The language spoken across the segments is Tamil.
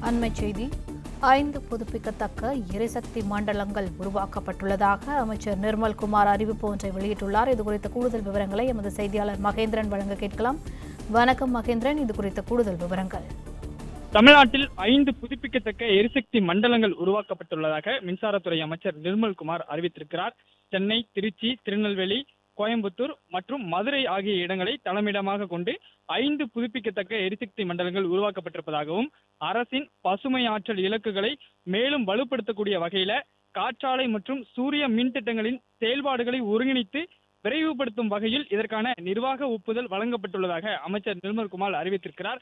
அண்மைச் செய்தி 5 புதுப்பிக்கத்தக்க எரிசக்தி மண்டலங்கள் உருவாக்கப்பட்டுள்ளதாக அமைச்சர் நிர்மல்குமார் அறிவிப்பு ஒன்றை வெளியிட்டுள்ளார். இதுகுறித்த கூடுதல் விவரங்களை எமது செய்தியாளர் மகேந்திரன் வழங்க கேட்கலாம். வணக்கம் மகேந்திரன், இது குறித்த கூடுதல் விவரங்கள். தமிழ்நாட்டில் 5 புதுப்பிக்கத்தக்க எரிசக்தி மண்டலங்கள் உருவாக்கப்பட்டுள்ளதாக மின்சாரத்துறை அமைச்சர் நிர்மல்குமார் அறிவித்திருக்கிறார். சென்னை, திருச்சி, திருநெல்வேலி, கோயம்புத்தூர் மற்றும் மதுரை ஆகிய இடங்களை தலைமையிடமாக கொண்டு 5 புதுப்பிக்கத்தக்க எரிசக்தி மண்டலங்கள் உருவாக்கப்பட்டிருப்பதாகவும், அரசின் பசுமை ஆற்றல் இலக்குகளை மேலும் வலுப்படுத்தக்கூடிய வகையில காற்றாலை மற்றும் சூரிய மின் திட்டங்களின் செயல்பாடுகளை ஒருங்கிணைத்து விரைவுபடுத்தும் வகையில் இதற்கான நிர்வாக ஒப்புதல் வழங்கப்பட்டுள்ளதாக அமைச்சர் நிர்மல்குமார் அறிவித்திருக்கிறார்.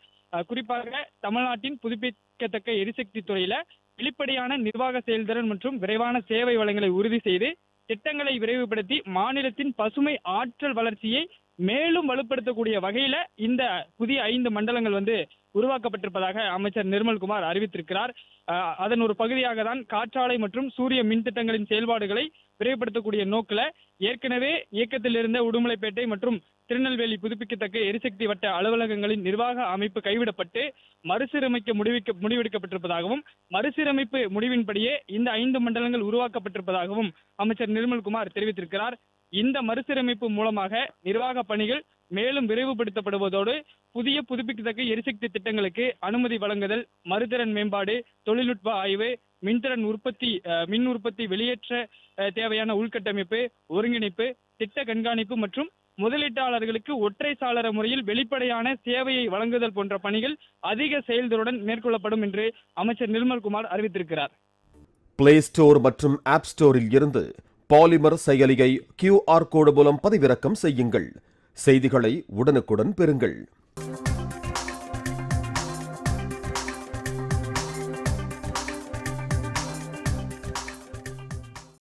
குறிப்பாக தமிழ்நாட்டின் புதுப்பிக்கத்தக்க எரிசக்தி துறையில வெளிப்படையான நிர்வாக செயல்திறன் மற்றும் விரைவான சேவை வளங்களை உறுதி செய்து திட்டங்களை விரைவுபடுத்தி மாநிலத்தின் பசுமை ஆற்றல் வளர்ச்சியை மேலும் வலுப்படுத்தக்கூடிய வகையில இந்த புதிய 5 மண்டலங்கள் உருவாக்கப்பட்டிருப்பதாக அமைச்சர் நிர்மல்குமார் அறிவித்திருக்கிறார். அதன் ஒரு பகுதியாக தான் காற்றாலை மற்றும் சூரிய மின் திட்டங்களின் செயல்பாடுகளை விரைவுபடுத்தக்கூடிய நோக்கில ஏற்கனவே இயக்கத்தில் இருந்த உடுமலைப்பேட்டை மற்றும் திருநெல்வேலி புதுப்பிக்கத்தக்க எரிசக்தி வட்ட அலுவலகங்களின் நிர்வாக அமைப்பு கைவிடப்பட்டு மறுசீரமைக்க முடிவெடுக்கப்பட்டிருப்பதாகவும், மறுசீரமைப்பு முடிவின்படியே இந்த 5 மண்டலங்கள் உருவாக்கப்பட்டிருப்பதாகவும் அமைச்சர் நிர்மல்குமார் தெரிவித்திருக்கிறார். இந்த மறுசீரமைப்பு மூலமாக நிர்வாக பணிகள் மேலும் விரைவுபடுத்தப்படுவதோடு புதிய புதுப்பிக்கத்தக்க எரிசக்தி திட்டங்களுக்கு அனுமதி வழங்குதல், மறுதிறன் மேம்பாடு, தொழில்நுட்ப ஆய்வு, மின் உற்பத்தி வெளியேற்ற தேவையான உள்கட்டமைப்பு, ஒருங்கிணைப்பு, திட்ட கண்காணிப்பு மற்றும் முதலீட்டாளர்களுக்கு ஒற்றை சாளர முறையில் வெளிப்படையான சேவையை வழங்குதல் போன்ற பணிகள் அதிக செயல்திறனுடன் மேற்கொள்ளப்படும் என்று அமைச்சர் நிர்மல்குமார் அறிவித்திருக்கிறார். பிளே ஸ்டோர் மற்றும் ஆப் ஸ்டோரில் இருந்து பாலிமர் செயலியை QR கோடு மூலம் பதிவிறக்கம் செய்யுங்கள். செய்திகளை உடனுக்குடன் பெறுங்கள்.